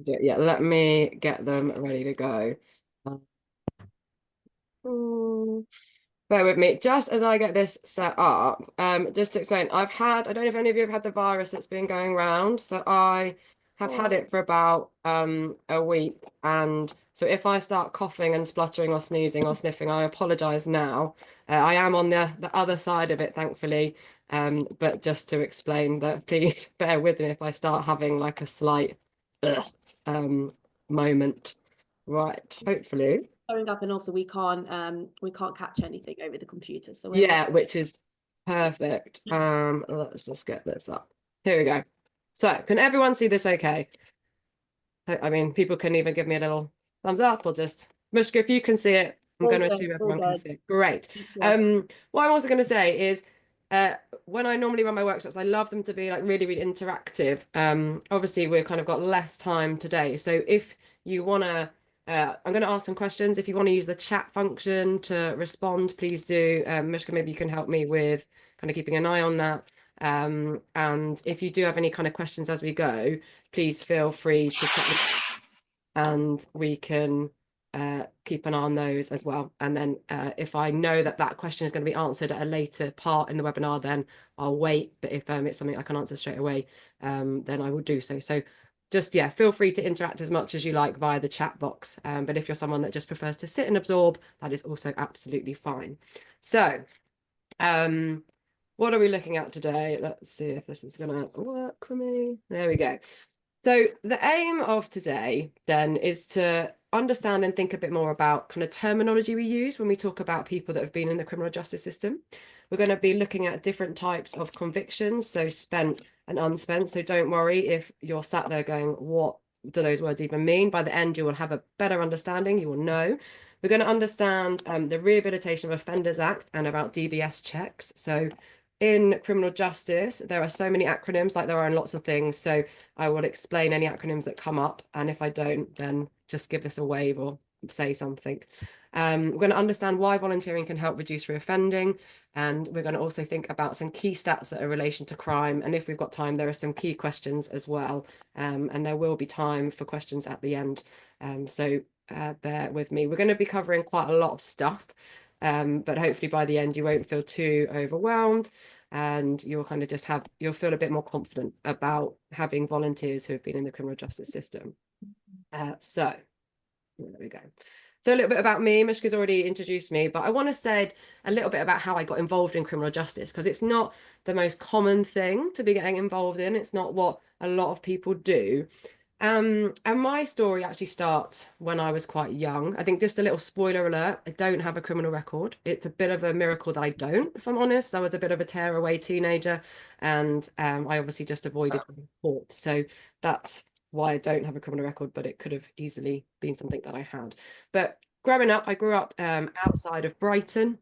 Yeah, let me get them ready to go. Mm, Bear with me. Just as I get this set up, just to explain, I don't know if any of you have had the virus that's been going around. So I have had Oh, it for about a week. And so if I start coughing and spluttering or sneezing or sniffing, I apologize now. I am on the other side of it, thankfully. But just to explain that, please bear with me if I start having like a slight ugh, moment. Right, hopefully. showing up, and also we can't catch anything over the computer, so we're all Yeah, which is perfect. Let's just get this up. Here we go. So, can everyone see this okay? I mean, people can even give me a little thumbs up or just Mushka, if you can see it, I'm all going to good, assume all everyone can good. see it. Great. Yeah. What I'm also going to say is uh when I normally run my workshops, I love them to be like really, really interactive. Obviously we've kind of got less time today. So if you want to I'm going to ask some questions. If you want to use the chat function to respond, please do. Mishka, maybe you can help me with kind of keeping an eye on that. And if you do have any kind of questions as we go, please feel free to put them and we can keep an eye on those as well. And then if I know that that question is going to be answered at a later part in the webinar, then I'll wait. But if it's something I can answer straight away, then I will do so. So just, yeah, feel free to interact as much as you like via the chat box. But if you're someone that just prefers to sit and absorb, that is also absolutely fine. So, what are we looking at today? Let's see if this is going to work for me. There we go. So the aim of today then is to understand and think a bit more about kind of terminology we use when we talk about people that have been in the criminal justice system. We're going to be looking at different types of convictions, so spent and unspent. So don't worry if you're sat there going, what do those words even mean? By the end, you will have a better understanding. You will know. We're going to understand the Rehabilitation of Offenders Act and about DBS checks. So in criminal justice, there are so many acronyms, like there are in lots of things. So I will explain any acronyms that come up. And if I don't, then just give us a wave or say something. We're going to understand why volunteering can help reduce reoffending. And we're going to also think about some key stats that are in relation to crime. And if we've got time, there are some key questions as well. And there will be time for questions at the end. So bear with me. We're going to be covering quite a lot of stuff. But hopefully by the end, you won't feel too overwhelmed and you'll kind of just you'll feel a bit more confident about having volunteers who have been in the criminal justice system. So there we go. So a little bit about me. Mishka's already introduced me, but I want to say a little bit about how I got involved in criminal justice because it's not the most common thing to be getting involved in. It's not what a lot of people do. And my story actually starts when I was quite young. I think just a little spoiler alert, I don't have a criminal record. It's a bit of a miracle that I don't, if I'm honest. I was a bit of a tearaway teenager and I obviously just avoided being caught. So that's why I don't have a criminal record, but it could have easily been something that I had. But growing up, I grew up outside of Brighton,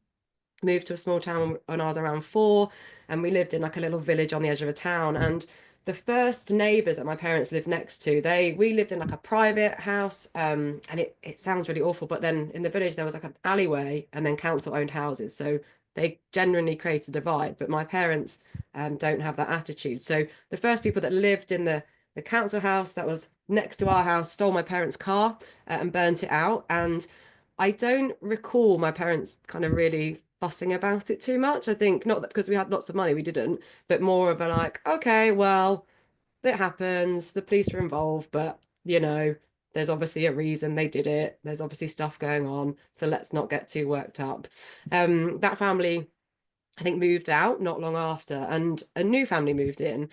moved to a small town when I was around 4, and we lived in like a little village on the edge of a town. And the first neighbours that my parents lived next to, we lived in like a private house, and it sounds really awful, but then in the village there was like an alleyway and then council owned houses. So they genuinely created a divide, but my parents don't have that attitude. So the first people that lived in the council house that was next to our house stole my parents' car and burnt it out. And I don't recall my parents kind of really fussing about it too much. I think not that because we had lots of money, we didn't, but more of a like, okay, well, it happens. The police were involved, but there's obviously a reason they did it. There's obviously stuff going on, so let's not get too worked up. That family I think moved out not long after, and a new family moved in,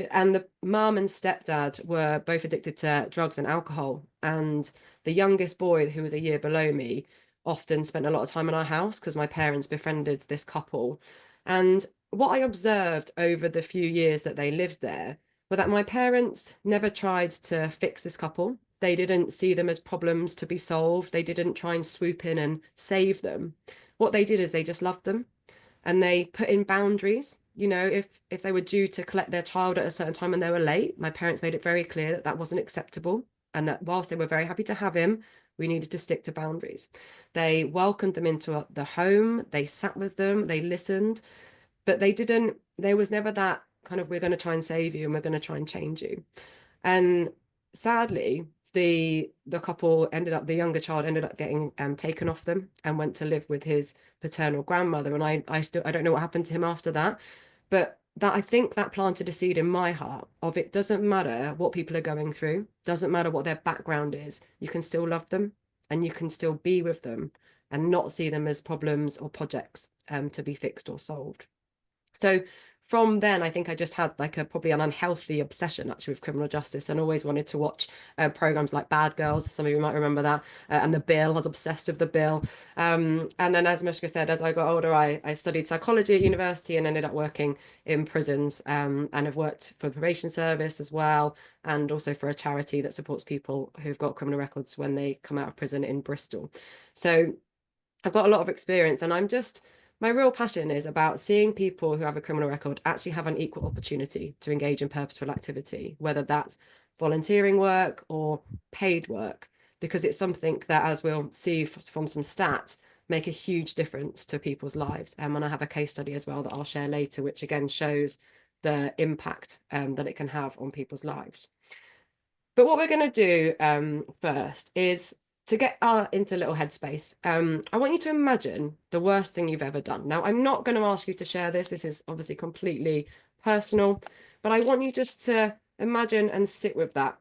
and the mum and stepdad were both addicted to drugs and alcohol. And the youngest boy, who was a year below me, often spent a lot of time in our house because my parents befriended this couple. And what I observed over the few years that they lived there were that my parents never tried to fix this couple. They didn't see them as problems to be solved. They didn't try and swoop in and save them. What they did is they just loved them and they put in boundaries. If they were due to collect their child at a certain time and they were late, my parents made it very clear that that wasn't acceptable, and that whilst they were very happy to have him, we needed to stick to boundaries. They welcomed them into the home, they sat with them, they listened, but they didn't there was never that kind of, we're going to try and save you and we're going to try and change you. And sadly, the couple ended up, the younger child ended up getting taken off them and went to live with his paternal grandmother. And I don't know what happened to him after that, but that, I think that planted a seed in my heart of, it doesn't matter what people are going through, doesn't matter what their background is, you can still love them and you can still be with them and not see them as problems or projects to be fixed or solved. So from then, I think I just had like probably an unhealthy obsession actually with criminal justice, and always wanted to watch programs like Bad Girls. Some of you might remember that. And The Bill. I was obsessed with The Bill. And then, as Mishka said, as I got older, I studied psychology at university and ended up working in prisons, and have worked for the Probation Service as well, and also for a charity that supports people who've got criminal records when they come out of prison in Bristol. So I've got a lot of experience, and my real passion is about seeing people who have a criminal record actually have an equal opportunity to engage in purposeful activity, whether that's volunteering work or paid work, because it's something that, as we'll see from some stats, make a huge difference to people's lives. And I have a case study as well that I'll share later, which again shows the impact that it can have on people's lives. But what we're going to do first is to get into a little headspace. I want you to imagine the worst thing you've ever done. Now, I'm not going to ask you to share this. This is obviously completely personal, but I want you just to imagine and sit with that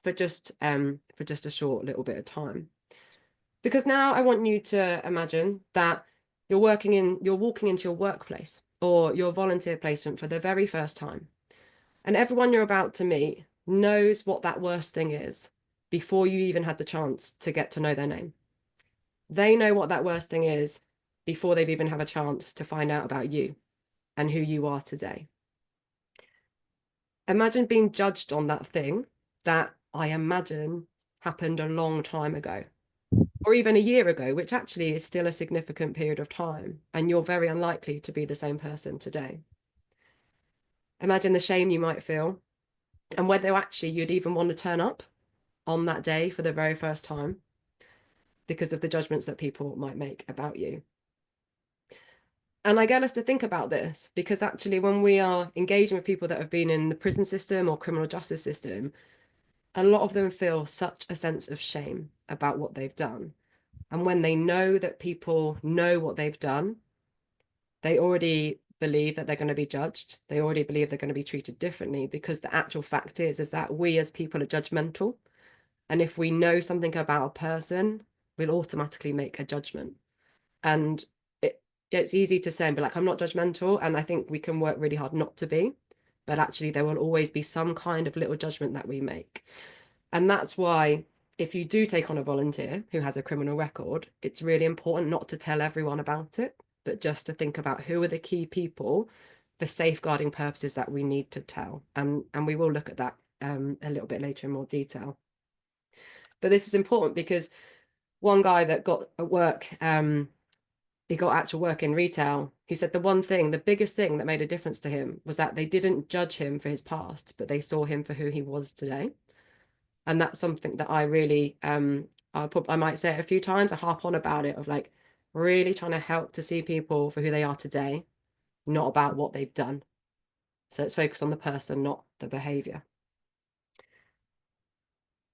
for just a short little bit of time. Because now I want you to imagine that you're walking into your workplace or your volunteer placement for the very first time. And everyone you're about to meet knows what that worst thing is before you even had the chance to get to know their name. They know what that worst thing is before they've even had a chance to find out about you and who you are today. Imagine being judged on that thing that I imagine happened a long time ago, or even a year ago, which actually is still a significant period of time, and you're very unlikely to be the same person today. Imagine the shame you might feel, and whether actually you'd even want to turn up on that day for the very first time because of the judgments that people might make about you. And I get us to think about this because actually when we are engaging with people that have been in the prison system or criminal justice system, a lot of them feel such a sense of shame about what they've done. And when they know that people know what they've done, they already believe that they're going to be judged. They already believe they're going to be treated differently, because the actual fact is that we as people are judgmental. And if we know something about a person, we'll automatically make a judgment. And it's easy to say and be like, I'm not judgmental. And I think we can work really hard not to be. But actually, there will always be some kind of little judgment that we make. And that's why if you do take on a volunteer who has a criminal record, it's really important not to tell everyone about it, but just to think about who are the key people for safeguarding purposes that we need to tell. And we will look at that a little bit later in more detail. But this is important because one guy that got work, he got actual work in retail. He said the biggest thing that made a difference to him was that they didn't judge him for his past, but they saw him for who he was today. And that's something that I really, I might say it a few times, I harp on about it, of like really trying to help to see people for who they are today, not about what they've done. So let's focus on the person, not the behavior.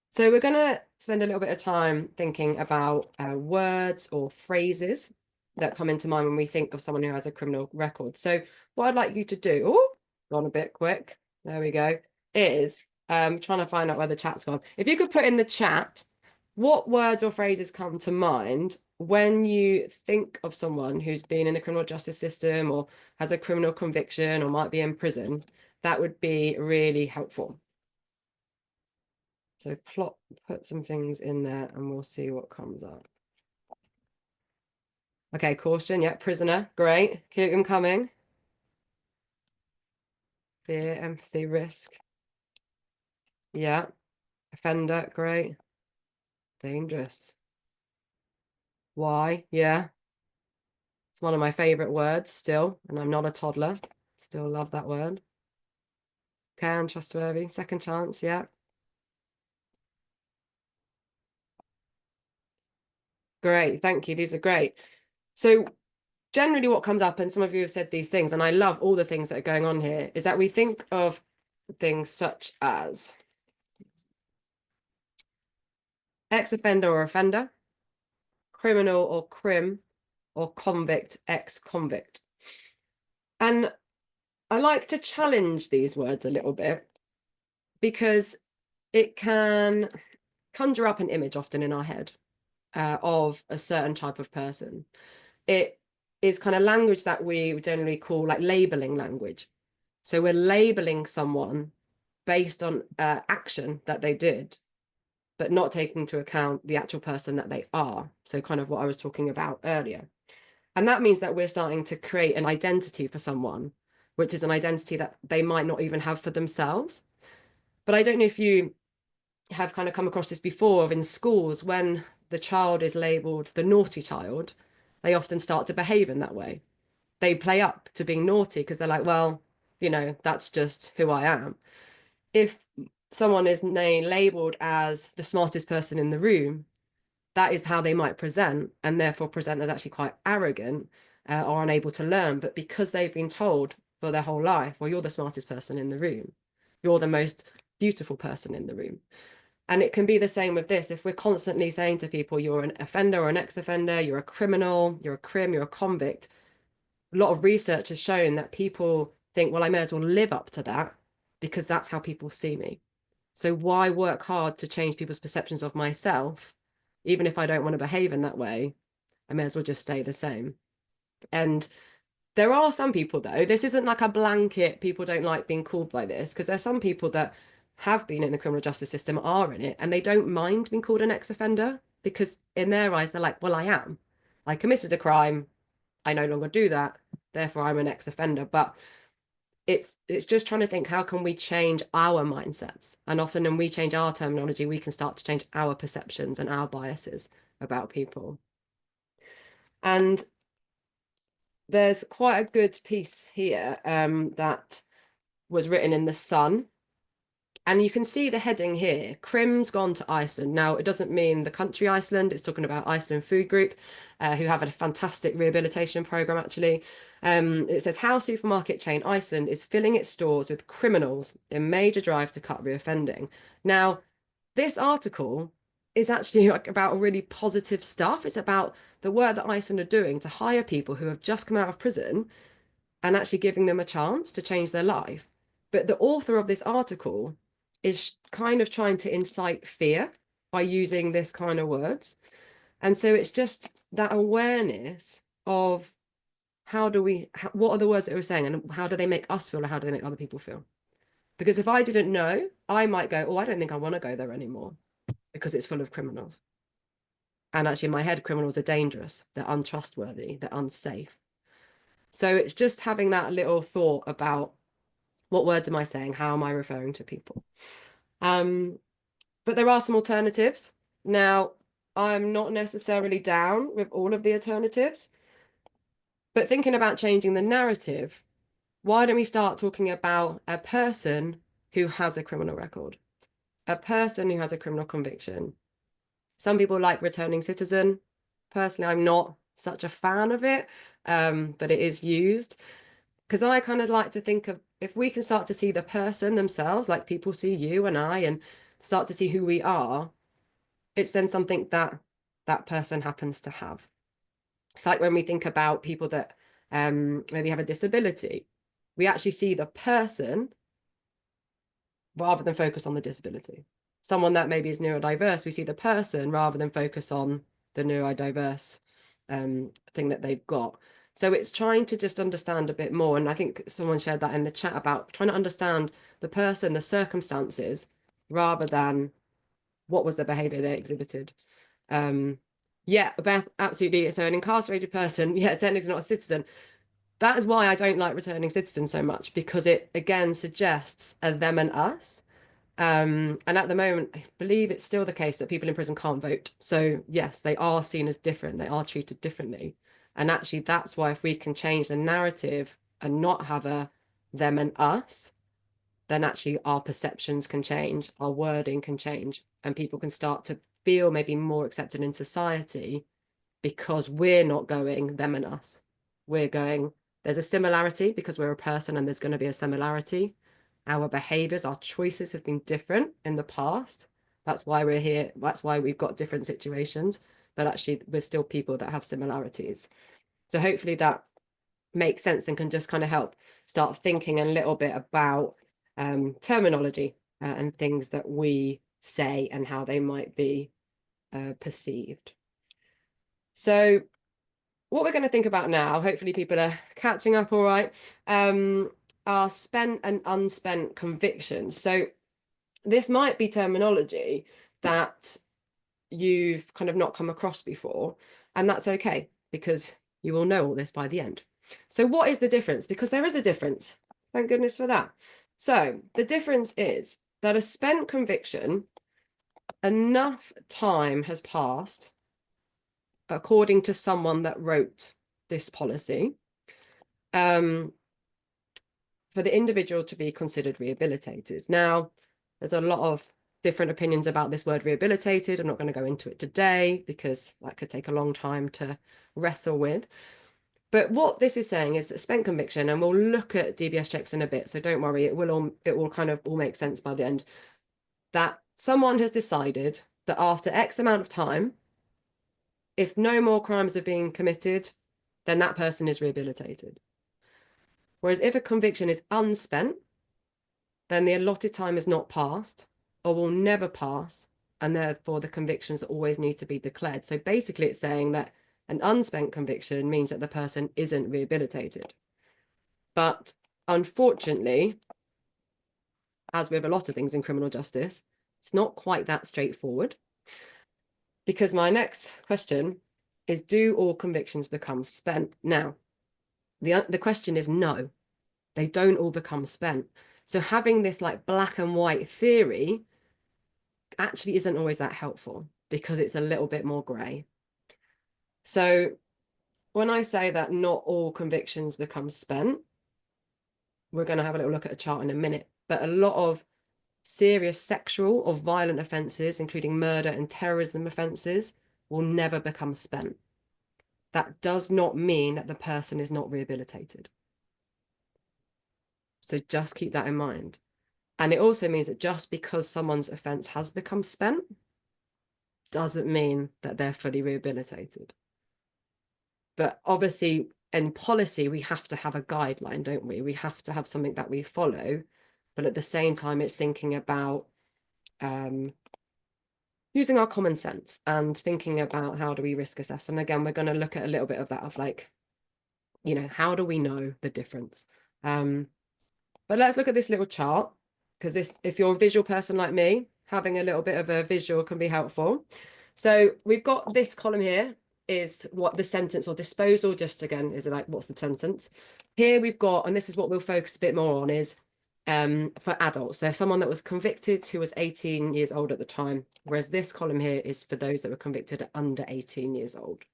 So we're going to spend a little bit of time thinking about words or phrases that come into mind when we think of someone who has a criminal record. So what I'd like you to do, oh, gone a bit quick, there we go, is trying to find out where the chat's gone. If you could put in the chat, what words or phrases come to mind when you think of someone who's been in the criminal justice system or has a criminal conviction or might be in prison, that would be really helpful. So put some things in there and we'll see what comes up. Okay, caution, yeah, prisoner, great. Keep them coming. Fear, empathy, risk. Yeah. Offender, great. Dangerous. Why? Yeah. It's one of my favorite words still, and I'm not a toddler. Still love that word. Okay, untrustworthy. Second chance, yeah. Great, thank you. These are great. So generally what comes up, and some of you have said these things, and I love all the things that are going on here, is that we think of things such as ex-offender or offender, criminal or crim, or convict, ex-convict. And I like to challenge these words a little bit because it can conjure up an image often in our head of a certain type of person. It is kind of language that we generally call like labeling language. So we're labeling someone based on action that they did, but not taking into account the actual person that they are. So kind of what I was talking about earlier. And that means that we're starting to create an identity for someone, which is an identity that they might not even have for themselves. But I don't know if you have kind of come across this before in schools when the child is labeled the naughty child, they often start to behave in that way. They play up to being naughty because they're like, well, you know, that's just who I am. If someone is labeled as the smartest person in the room, that is how they might present, and therefore present as actually quite arrogant or unable to learn. But because they've been told for their whole life, well, you're the smartest person in the room, you're the most beautiful person in the room. And it can be the same with this. If we're constantly saying to people, you're an offender or an ex-offender, you're a criminal, you're a crim, you're a convict, a lot of research has shown that people think, well, I may as well live up to that because that's how people see me. So why work hard to change people's perceptions of myself? Even if I don't want to behave in that way, I may as well just stay the same. And there are some people, though, this isn't like a blanket, people don't like being called by this, because there's some people that have been in the criminal justice system, are in it, and they don't mind being called an ex-offender because in their eyes, they're like, well, I am. I committed a crime. I no longer do that. Therefore, I'm an ex-offender. But it's just trying to think, how can we change our mindsets? And often when we change our terminology, we can start to change our perceptions and our biases about people. And there's quite a good piece here that was written in The Sun. And you can see the heading here, Crim's gone to Iceland. Now, it doesn't mean the country Iceland. It's talking about Iceland Food Group, who have a fantastic rehabilitation program, actually. It says, how supermarket chain Iceland is filling its stores with criminals in major drive to cut reoffending. Now, this article is actually like about really positive stuff. It's about the work that Iceland are doing to hire people who have just come out of prison and actually giving them a chance to change their life. But the author of this article is kind of trying to incite fear by using this kind of words. And so it's just that awareness of what are the words that we're saying and how do they make us feel or how do they make other people feel? Because if I didn't know, I might go, oh, I don't think I want to go there anymore because it's full of criminals. And actually in my head, criminals are dangerous, they're untrustworthy, they're unsafe. So it's just having that little thought about what words am I saying? How am I referring to people? But there are some alternatives. Now, I'm not necessarily down with all of the alternatives, but thinking about changing the narrative, why don't we start talking about a person who has a criminal record, a person who has a criminal conviction? Some people like returning citizen. Personally, I'm not such a fan of it, but it is used. Because I kind of like to think of if we can start to see the person themselves, like people see you and I, and start to see who we are, it's then something that that person happens to have. It's like when we think about people that maybe have a disability, we actually see the person rather than focus on the disability. Someone that maybe is neurodiverse, we see the person rather than focus on the neurodiverse thing that they've got. So it's trying to just understand a bit more. And I think someone shared that in the chat about trying to understand the person, the circumstances, rather than what was the behavior they exhibited. Yeah, Beth, absolutely. So an incarcerated person, yeah, technically not a citizen. That is why I don't like returning citizens so much, because it again suggests a them and us. And at the moment, I believe it's still the case that people in prison can't vote. So yes, they are seen as different. They are treated differently. And actually, that's why if we can change the narrative and not have a them and us, then actually our perceptions can change, our wording can change, and people can start to feel maybe more accepted in society because we're not going them and us. We're going, there's a similarity because we're a person and there's going to be a similarity. Our behaviors, our choices have been different in the past, That's why we're here. That's why we've got different situations, but actually we're still people that have similarities. So hopefully that makes sense and can just kind of help start thinking a little bit about terminology and things that we say and how they might be perceived. So what we're going to think about now, hopefully people are catching up all right, are spent and unspent convictions. So this might be terminology that you've kind of not come across before, and that's okay because you will know all this by the end. So what is the difference? Because there is a difference. Thank goodness for that. So the difference is that a spent conviction, enough time has passed, according to someone that wrote this policy, for the individual to be considered rehabilitated. Now, there's a lot of different opinions about this word rehabilitated. I'm not going to go into it today because that could take a long time to wrestle with. But what this is saying is a spent conviction, and we'll look at DBS checks in a bit, so don't worry, it will kind of all make sense by the end, that someone has decided that after X amount of time, if no more crimes are being committed, then that person is rehabilitated. Whereas if a conviction is unspent, then the allotted time is not passed or will never pass, and therefore the convictions always need to be declared. So basically it's saying that an unspent conviction means that the person isn't rehabilitated. But unfortunately, as with a lot of things in criminal justice, it's not quite that straightforward. Because my next question is, do all convictions become spent? Now, the question is no, they don't all become spent. So having this like black and white theory actually isn't always that helpful because it's a little bit more grey. So when I say that not all convictions become spent, we're going to have a little look at a chart in a minute, but a lot of serious sexual or violent offences, including murder and terrorism offences, will never become spent. That does not mean that the person is not rehabilitated. So just keep that in mind. And it also means that just because someone's offence has become spent doesn't mean that they're fully rehabilitated. But obviously in policy, we have to have a guideline, don't we? We have to have something that we follow. But at the same time, it's thinking about using our common sense and thinking about how do we risk assess. And again, we're going to look at a little bit of that of like, you know, how do we know the difference? But let's look at this little chart, because this, if you're a visual person like me, having a little bit of a visual can be helpful. So we've got this column here is what the sentence or disposal, just again, is like, what's the sentence? Here we've got, and this is what we'll focus a bit more on, is for adults. So someone that was convicted who was 18 years old at the time, whereas this column here is for those that were convicted at under 18 years old.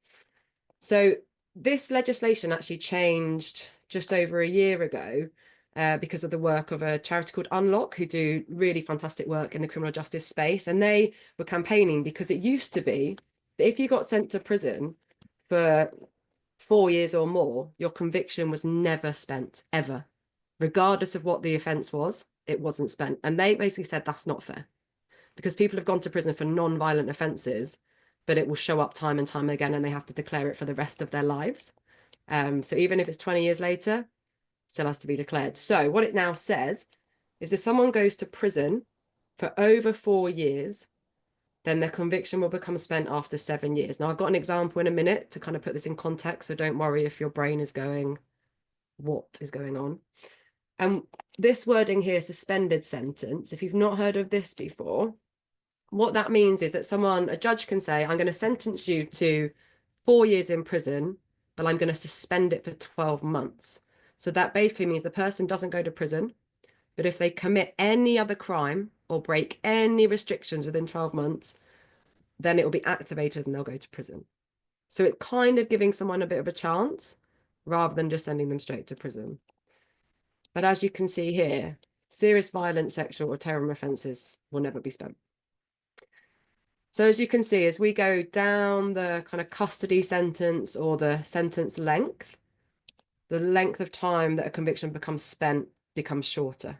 So this legislation actually changed just over a year ago because of the work of a charity called Unlock, who do really fantastic work in the criminal justice space. And they were campaigning because it used to be that if you got sent to prison for 4 years or more, your conviction was never spent, ever. Regardless of what the offence was, it wasn't spent. And they basically said that's not fair because people have gone to prison for non-violent offences, but it will show up time and time again and they have to declare it for the rest of their lives. So even if it's 20 years later, still has to be declared. So what it now says is if someone goes to prison for over 4 years, then their conviction will become spent after 7 years. Now, I've got an example in a minute to kind of put this in context, so don't worry if your brain is going, what is going on? And this wording here, suspended sentence, if you've not heard of this before, what that means is that a judge can say, I'm going to sentence you to 4 years in prison, but I'm going to suspend it for 12 months. So that basically means the person doesn't go to prison, but if they commit any other crime or break any restrictions within 12 months, then it will be activated and they'll go to prison. So it's kind of giving someone a bit of a chance rather than just sending them straight to prison. But as you can see here, serious violent, sexual or terrorism offences will never be spent. So as you can see, as we go down the kind of custody sentence or the sentence length, the length of time that a conviction becomes spent becomes shorter.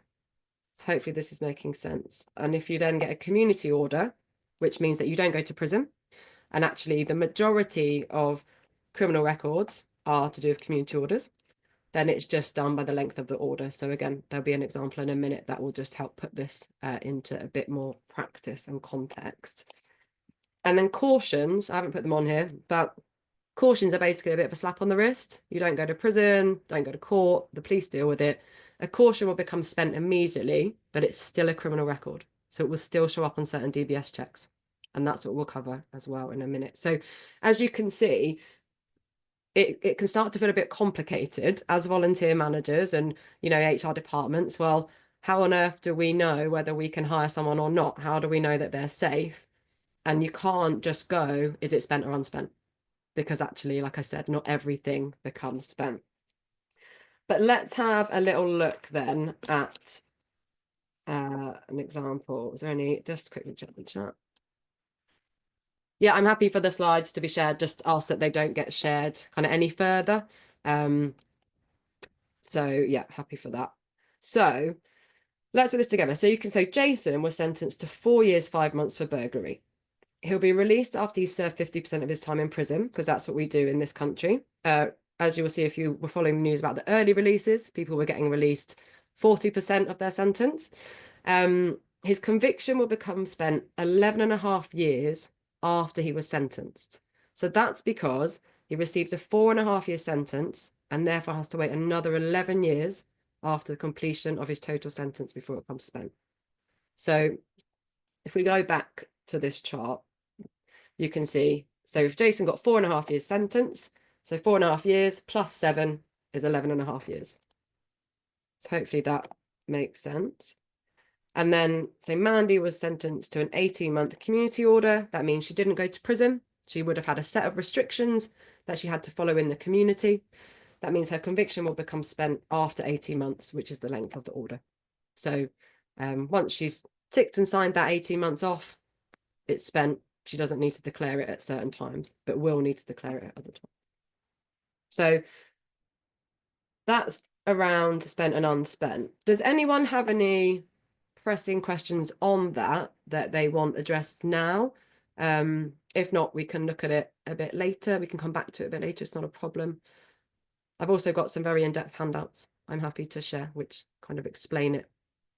So hopefully this is making sense. And if you then get a community order, which means that you don't go to prison. And actually, the majority of criminal records are to do with community orders. Then it's just done by the length of the order. So again, there'll be an example in a minute that will just help put this into a bit more practice and context. And then cautions, I haven't put them on here, but cautions are basically a bit of a slap on the wrist. You don't go to prison, don't go to court, the police deal with it. A caution will become spent immediately, but it's still a criminal record. So it will still show up on certain DBS checks. And that's what we'll cover as well in a minute. So as you can see, it can start to feel a bit complicated as volunteer managers and, you know, HR departments. Well, how on earth do we know whether we can hire someone or not? How do we know that they're safe? And you can't just go, is it spent or unspent? Because actually, like I said, not everything becomes spent. But let's have a little look then at an example. Is there any, just quickly check the chat. Yeah, I'm happy for the slides to be shared, just ask that they don't get shared kind of any further. So yeah, happy for that. So let's put this together. So you can say Jason was sentenced to 4 years, 5 months for burglary. He'll be released after he's served 50% of his time in prison, because that's what we do in this country. As you will see, if you were following the news about the early releases, people were getting released 40% of their sentence. His conviction will become spent 11.5 years after he was sentenced. So that's because he received a 4.5 year sentence and therefore has to wait another 11 years after the completion of his total sentence before it becomes spent. So if we go back to this chart, you can see, so if Jason got 4.5 years sentence, so 4.5 years plus 7 is 11.5 years. So hopefully that makes sense. And then, so Mandy was sentenced to an 18-month community order. That means she didn't go to prison. She would have had a set of restrictions that she had to follow in the community. That means her conviction will become spent after 18 months, which is the length of the order. So once she's ticked and signed that 18 months off, it's spent. She doesn't need to declare it at certain times, but will need to declare it at other times. So that's around spent and unspent. Does anyone have any pressing questions on that they want addressed now? If not, we can look at it a bit later. We can come back to it a bit later. It's not a problem. I've also got some very in-depth handouts I'm happy to share, which kind of explain it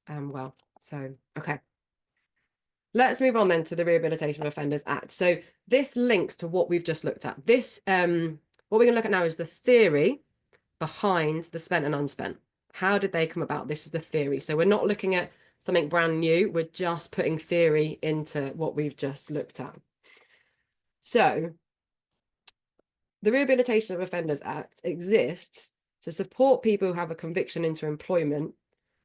well. So, okay. Let's move on then to the Rehabilitation of Offenders Act. So this links to what we've just looked at. This, what we're going to look at now is the theory behind the spent and unspent. How did they come about? This is the theory. So we're not looking at something brand new. We're just putting theory into what we've just looked at. So the Rehabilitation of Offenders Act exists to support people who have a conviction into employment.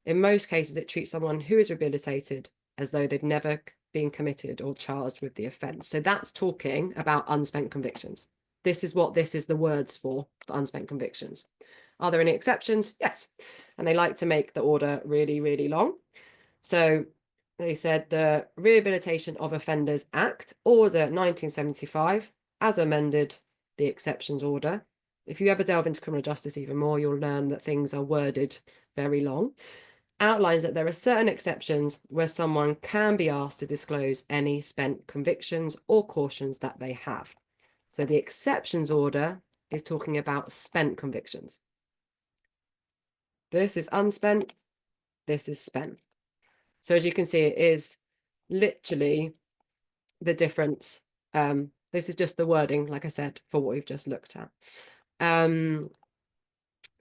In most cases, it treats someone who is rehabilitated as though they'd never been committed or charged with the offence. So that's talking about unspent convictions. This is what this is the words for unspent convictions. Are there any exceptions? Yes. And they like to make the order really, really long. So they said the Rehabilitation of Offenders Act, Order 1975, as amended, the exceptions order. If you ever delve into criminal justice even more, you'll learn that things are worded very long. Outlines that there are certain exceptions where someone can be asked to disclose any spent convictions or cautions that they have. So the exceptions order is talking about spent convictions. This is unspent, this is spent. So as you can see, it is literally the difference. This is just the wording, like I said, for what we've just looked at.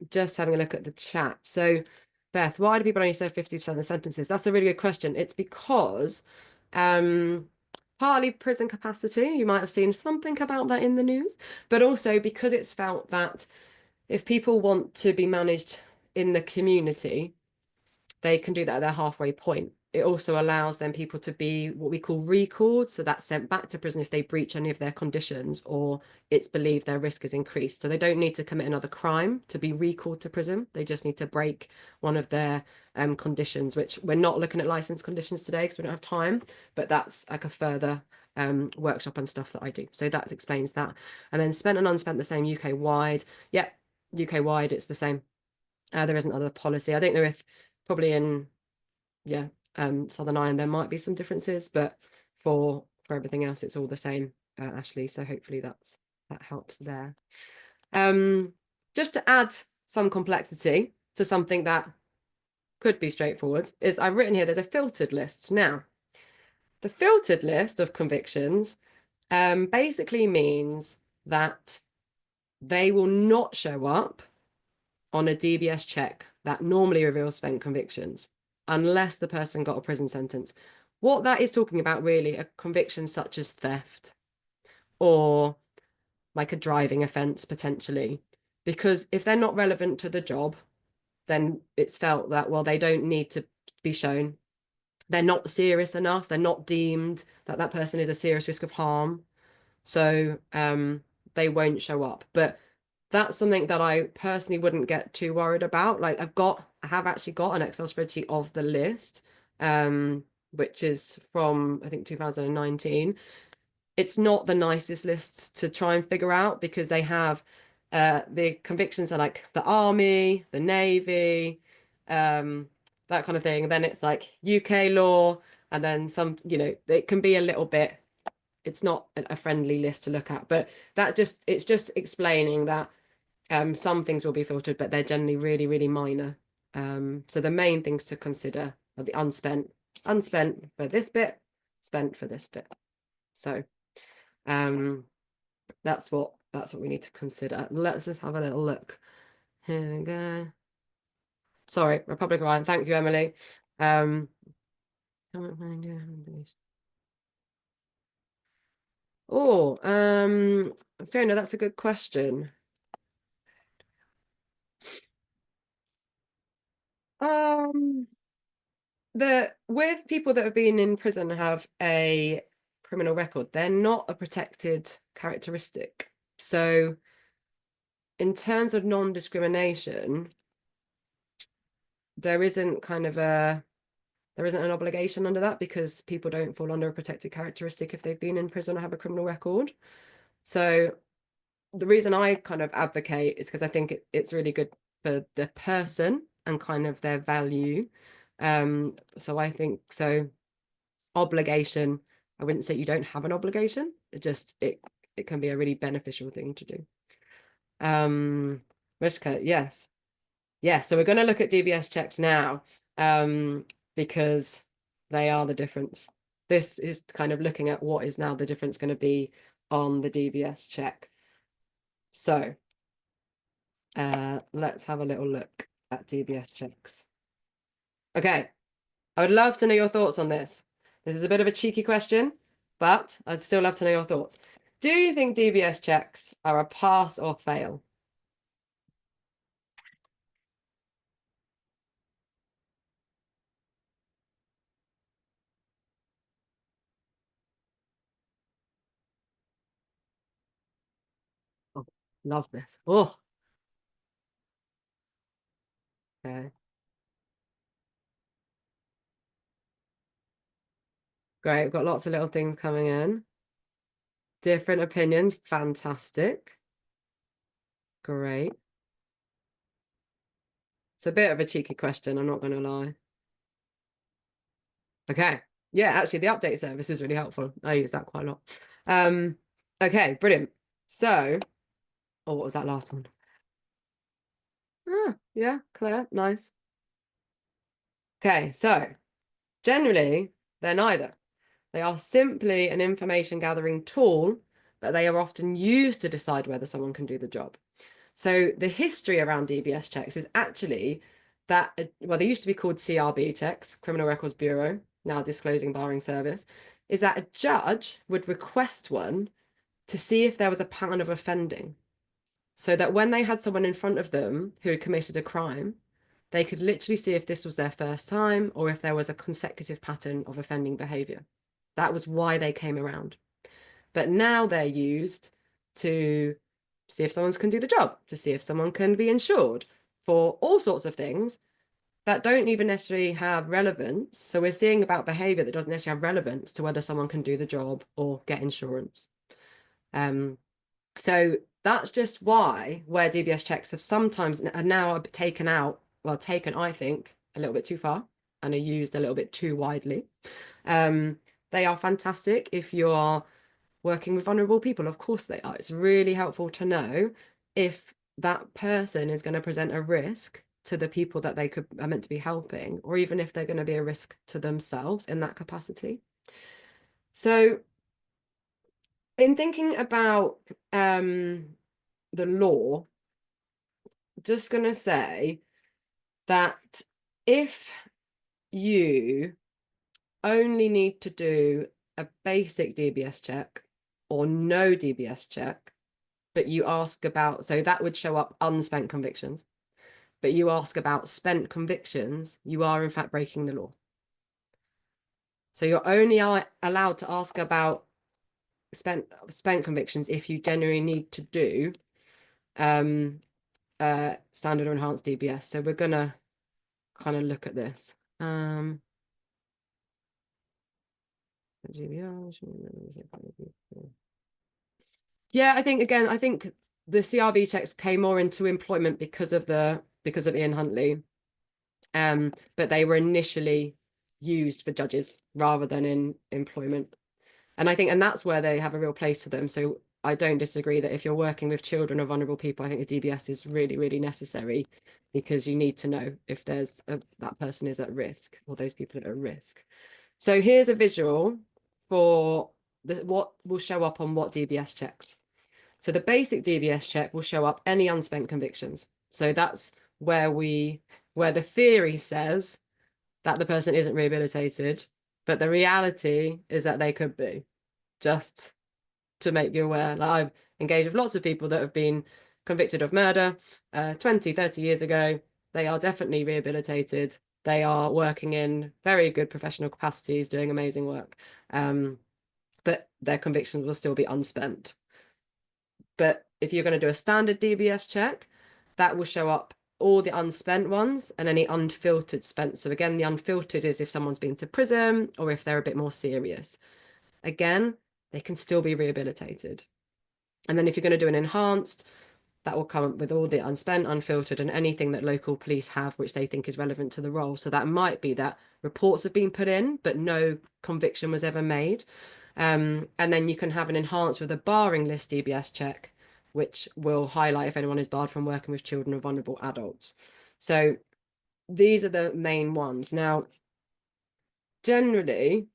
Just having a look at the chat. So Beth, why do people only serve 50% of the sentences? That's a really good question. It's because partly prison capacity, you might have seen something about that in the news, but also because it's felt that if people want to be managed in the community, they can do that at their halfway point. It also allows then people to be what we call recalled, so that's sent back to prison if they breach any of their conditions or it's believed their risk is increased. So they don't need to commit another crime to be recalled to prison. They just need to break one of their conditions, which we're not looking at license conditions today because we don't have time, but that's like a further workshop and stuff that I do. So that explains that. And then spent and unspent the same UK wide. Yeah, UK wide, it's the same. There isn't other policy. I don't know if probably in Southern Ireland there might be some differences, but for for everything else, it's all the same, Ashley. So hopefully that helps there. Just to add some complexity to something that could be straightforward, is I've written here, there's a filtered list. Now, the filtered list of convictions basically means that they will not show up on a DBS check that normally reveals spent convictions unless the person got a prison sentence. What that is talking about really are convictions such as theft or like a driving offence potentially, because if they're not relevant to the job, then it's felt that, well, they don't need to be shown. They're not serious enough. They're not deemed that that person is a serious risk of harm. So they won't show up. But that's something that I personally wouldn't get too worried about. Like I have actually got an Excel spreadsheet of the list, which is from, I think, 2019. It's not the nicest list to try and figure out because they have the convictions are like the army, the navy, that kind of thing. And then it's like UK law, and then some, it can be a little bit, it's not a friendly list to look at, but it's just explaining that some things will be filtered, but they're generally really, really minor. So the main things to consider are the unspent for this bit, spent for this bit. So that's what we need to consider. Let's just have a little look. Here we go. Sorry, Republic of Ireland. Thank you, Emily. Fiona, that's a good question. With people that have been in prison and have a criminal record, they're not a protected characteristic. So in terms of non-discrimination, there isn't an obligation under that because people don't fall under a protected characteristic if they've been in prison or have a criminal record. So the reason I kind of advocate is because I think it's really good for the person and kind of their value. So I think so. Obligation, I wouldn't say you don't have an obligation. It can be a really beneficial thing to do. Mishka, yes. So we're going to look at DBS checks now, because they are the difference. This is kind of looking at what is now the difference going to be on the DBS check. So let's have a little look at DBS checks. Okay, I would love to know your thoughts on this. This is a bit of a cheeky question, but I'd still love to know your thoughts. Do you think DBS checks are a pass or fail? Oh, love this. Oh, okay. Great. We've got lots of little things coming in. Different opinions. Fantastic. Great. It's a bit of a cheeky question, I'm not going to lie. Okay. Yeah, actually, the update service is really helpful. I use that quite a lot. Okay, brilliant. So, what was that last one? Yeah, Claire, nice. Okay, so generally, they're neither. They are simply an information gathering tool, but they are often used to decide whether someone can do the job. So the history around DBS checks is actually that, well, they used to be called CRB checks, Criminal Records Bureau, now Disclosing Barring Service, is that a judge would request one to see if there was a pattern of offending. So that when they had someone in front of them who had committed a crime, they could literally see if this was their first time or if there was a consecutive pattern of offending behavior. That was why they came around. But now they're used to see if someone can do the job, to see if someone can be insured for all sorts of things that don't even necessarily have relevance. So we're seeing about behavior that doesn't necessarily have relevance to whether someone can do the job or get insurance. So that's just where DBS checks have sometimes are now taken, I think, a little bit too far and are used a little bit too widely. They are fantastic if you are working with vulnerable people. Of course they are. It's really helpful to know if that person is going to present a risk to the people that they are meant to be helping, or even if they're going to be a risk to themselves in that capacity. So in thinking about the law, just going to say that if you only need to do a basic DBS check or no DBS check, but you ask about, so that would show up unspent convictions, but you ask about spent convictions, you are in fact breaking the law. So you're only allowed to ask about spent convictions if you genuinely need to do standard or enhanced DBS. So we're gonna kind of look at this. Yeah, I think the CRB checks came more into employment because of Ian Huntley. But they were initially used for judges rather than in employment. And that's where they have a real place for them. So I don't disagree that if you're working with children or vulnerable people, I think a DBS is really, really necessary, because you need to know if that person is at risk, or those people are at risk. So here's a visual for what will show up on what DBS checks. So the basic DBS check will show up any unspent convictions. So that's where the theory says that the person isn't rehabilitated, but the reality is that they could be. Just to make you aware, like, I've engaged with lots of people that have been convicted of murder 20, 30 years ago. They are definitely rehabilitated. They are working in very good professional capacities, doing amazing work. But their convictions will still be unspent. But if you're going to do a standard DBS check, that will show up all the unspent ones and any unfiltered spent. So again, the unfiltered is if someone's been to prison or if they're a bit more serious. Again, they can still be rehabilitated. And then if you're going to do an enhanced, that will come up with all the unspent, unfiltered, and anything that local police have which they think is relevant to the role. So that might be that reports have been put in, but no conviction was ever made. And then you can have an enhanced with a barring list DBS check, which will highlight if anyone is barred from working with children or vulnerable adults. So these are the main ones. Now, generally,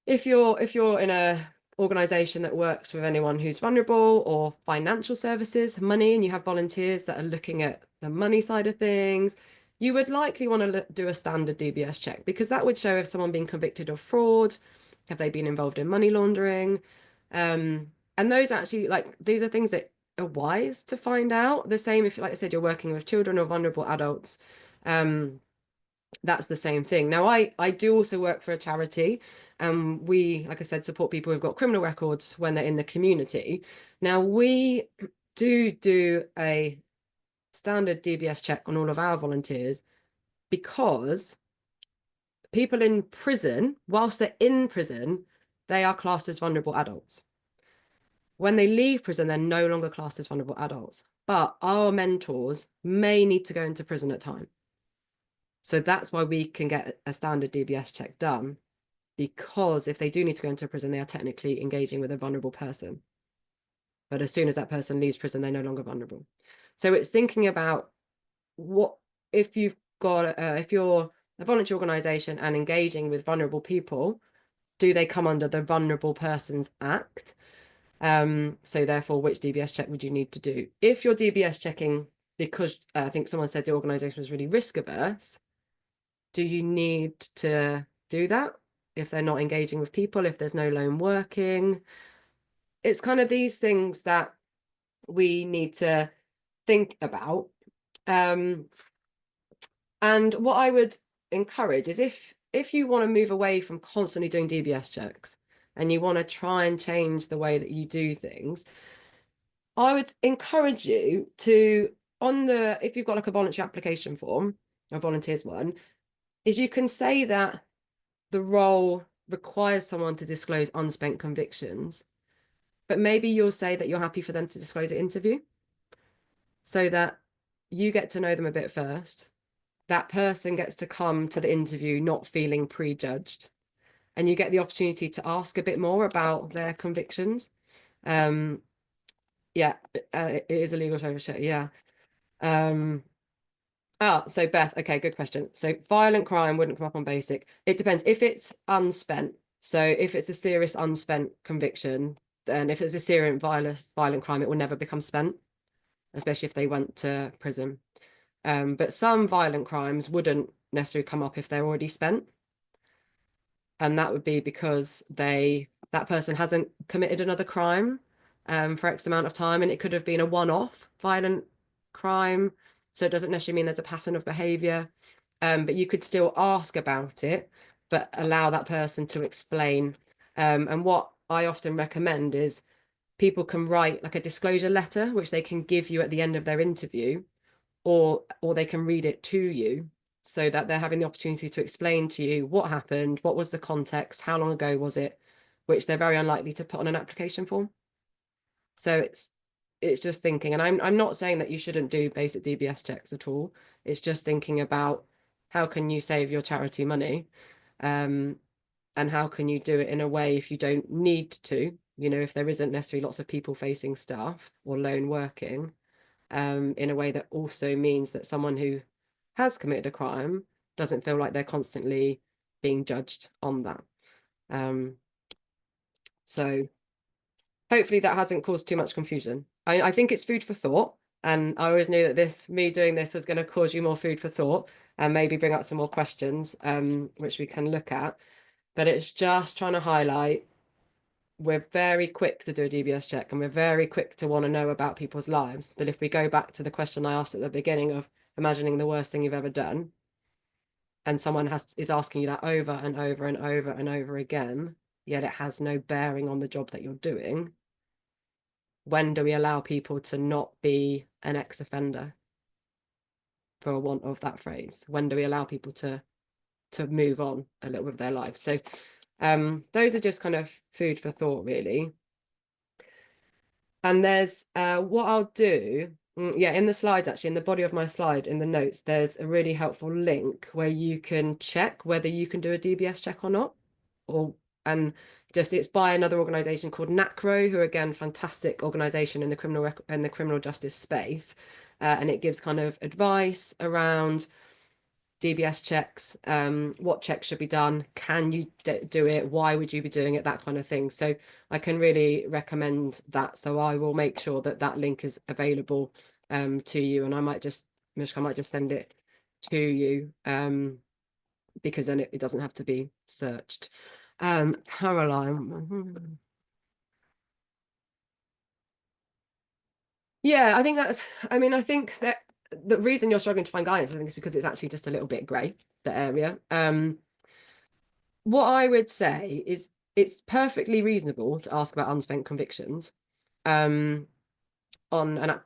if you're in a organization that works with anyone who's vulnerable, or financial services, money, and you have volunteers that are looking at the money side of things, you would likely want to do a standard DBS check, because that would show if someone been convicted of fraud, have they been involved in money laundering, and those actually, like, these are things that are wise to find out. The same if, like I said, you're working with children or vulnerable adults, that's the same thing. Now, I do also work for a charity, and we, like I said, support people who've got criminal records when they're in the community. Now, we do a standard DBS check on all of our volunteers, because people in prison, whilst they're in prison, they are classed as vulnerable adults. When they leave prison, they're no longer classed as vulnerable adults, but our mentors may need to go into prison at time. So that's why we can get a standard DBS check done, because if they do need to go into prison, they are technically engaging with a vulnerable person. But as soon as that person leaves prison, they're no longer vulnerable. So it's thinking about what, if you've got, if you're a voluntary organisation and engaging with vulnerable people, do they come under the Vulnerable Persons Act? So therefore, which DBS check would you need to do? If you're DBS checking because I think someone said the organisation was really risk averse, do you need to do that if they're not engaging with people, if there's no lone working? It's kind of these things that we need to think about. And what I would encourage is, if you want to move away from constantly doing DBS checks and you want to try and change the way that you do things, I would encourage you to, if you've got like a voluntary application form, a volunteers one, is you can say that the role requires someone to disclose unspent convictions, but maybe you'll say that you're happy for them to disclose at interview, so that you get to know them a bit first. That person gets to come to the interview not feeling prejudged. and you get the opportunity to ask a bit more about their convictions. Yeah, it is a legal overshare. Yeah. So Beth, okay, good question. So violent crime wouldn't come up on basic. It depends if it's unspent. So if it's a serious unspent conviction, then if it's a serious violent crime, it will never become spent, especially if they went to prison. But some violent crimes wouldn't necessarily come up if they're already spent. And that would be because that person hasn't committed another crime for X amount of time, and it could have been a one-off violent crime. So it doesn't necessarily mean there's a pattern of behavior. But you could still ask about it, but allow that person to explain. And what I often recommend is people can write like a disclosure letter, which they can give you at the end of their interview, or they can read it to you, so that they're having the opportunity to explain to you what happened, what was the context, how long ago was it, which they're very unlikely to put on an application form. So it's just thinking, and I'm not saying that you shouldn't do basic DBS checks at all. It's just thinking about how can you save your charity money, and how can you do it in a way if you don't need to, if there isn't necessarily lots of people facing staff or lone working, in a way that also means that someone who has committed a crime doesn't feel like they're constantly being judged on that. So hopefully that hasn't caused too much confusion. I think it's food for thought. And I always knew that me doing this was going to cause you more food for thought and maybe bring up some more questions, which we can look at. But it's just trying to highlight, we're very quick to do a DBS check and we're very quick to want to know about people's lives. But if we go back to the question I asked at the beginning of imagining the worst thing you've ever done, and someone is asking you that over and over and over and over again, yet it has no bearing on the job that you're doing, when do we allow people to not be an ex-offender, for a want of that phrase? When do we allow people to move on a little bit of their lives? So those are just kind of food for thought, really. And there's what I'll do, yeah, in the slides, actually, in the body of my slide, in the notes, there's a really helpful link where you can check whether you can do a DBS check or not. And just it's by another organization called NACRO, who are, again, fantastic organization in the criminal justice space. And it gives kind of advice around DBS checks, what checks should be done, can you do it, why would you be doing it, that kind of thing. So I can really recommend that. So I will make sure that that link is available to you, and I might just send it to you, because then it doesn't have to be searched. Caroline. Yeah, I think I think that the reason you're struggling to find guidance, I think, is because it's actually just a little bit grey, the area. What I would say is it's perfectly reasonable to ask about unspent convictions on an